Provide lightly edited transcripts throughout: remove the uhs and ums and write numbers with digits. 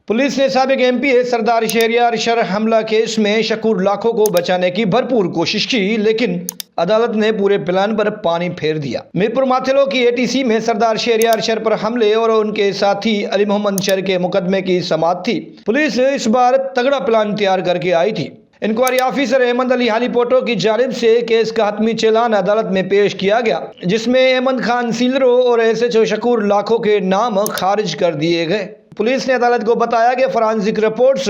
Police ने साबिक MPa सरदार Shahryar sir हमला केस में शकूर लाखों को बचाने की भरपूर कोशिश की, लेकिन अदालत ने पूरे प्लान पर पानी फेर दिया। मीरपुर माथेलो की एटीसी में सरदार शहरियार शर पर हमले और उनके साथी अली मोहम्मद शर के मुकदमे की समाअत थी। पुलिस इस बार तगड़ा प्लान तैयार करके आई थी। इंक्वायरी ऑफिसर अहमद अली हालीपोटो की जानिब से केस का हतमी चालान अदालत में पेश किया गया, जिसमें अहमद खान सीलरो और एसएचओ शकूर लाखों के नाम खारिज कर दिए गए। पुलिस ने अदालत को बताया कि फॉरेंसिक रिपोर्ट्स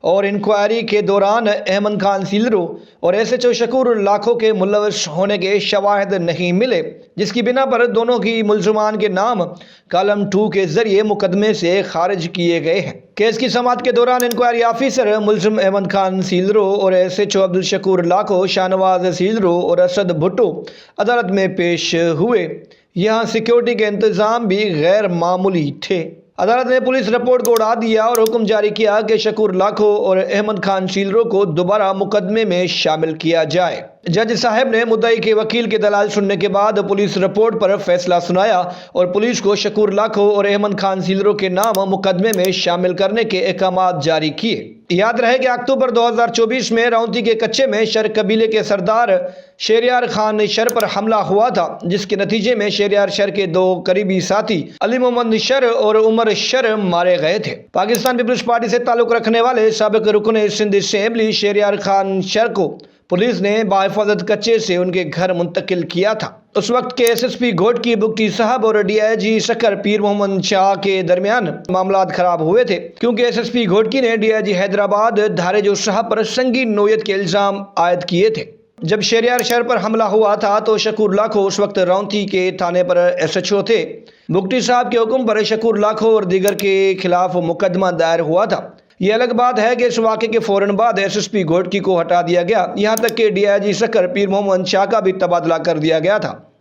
और इंक्वायरी के दौरान अहमद खान सीलरो और एसएचओ शकूर लाखों के मुलव्वस होने के शवाहिद नहीं मिले, जिसकी बिना पर दोनों की मुल्ज़मान के नाम कॉलम 2 के जरिए मुकदमे से खारिज किए गए हैं। केस की समाअत के दौरान इंक्वायरी ऑफिसर मुल्ज़िम अहमद खान सीलरो और एसएचओ अब्दुल शकूर लाखों, शाहनवाज सीलरो और असद भुट्टो अदालत में पेश हुए। यहाँ सिक्योरिटी के इंतजाम भी गैर मामूली थे। अदालत ने पुलिस रिपोर्ट को उड़ा दिया और हुक्म जारी किया कि शकूर लाखों और अहमद खान सीलरो को दोबारा मुकदमे में शामिल किया जाए। जज साहब ने मुद्दई के वकील के दलाल सुनने के बाद पुलिस रिपोर्ट पर फैसला सुनाया और पुलिस को शकूर लाखों और अहमद खान सीलरो के नाम मुकदमे में शामिल करने के अहकाम जारी किए। याद रहे कि अक्टूबर 2024 में रौंती के कच्चे में शर कबीले के सरदार शहरियार खान शर पर हमला हुआ था, जिसके नतीजे में शहरियार शर के 2 करीबी साथी अली मोहम्मद शर और उमर शर मारे गए थे। पाकिस्तान पीपल्स पार्टी से ताल्लुक रखने वाले साबिक रुकन सिंध असेंबली शहरियार खान शर को पुलिस ने बाहिफाजत कच्चे से उनके घर मुंतकिल किया था। उस वक्त के एसएसपी घोटकी बुगटी साहब और डीआईजी शक्कर पीर मोहम्मद शाह के दरमियान मामलात खराब हुए थे, क्योंकि एसएसपी घोटकी ने डीआईजी हैदराबाद धारेजो साहब पर संगीन नोयत के इल्जाम आयद किए थे। जब शहरियार शहर पर हमला हुआ था तो शकूर लाखों उस वक्त रौंती के थाने पर एसएचओ थे। बुगटी साहब के हुक्म पर शकूर लाखों और दीगर के खिलाफ मुकदमा दायर हुआ था। ये अलग बात है कि इस वाक़े के फौरन बाद एसएसपी घोटकी को हटा दिया गया, यहाँ तक कि डीआईजी शक्कर पीर मोहम्मद शाह का भी तबादला कर दिया गया था।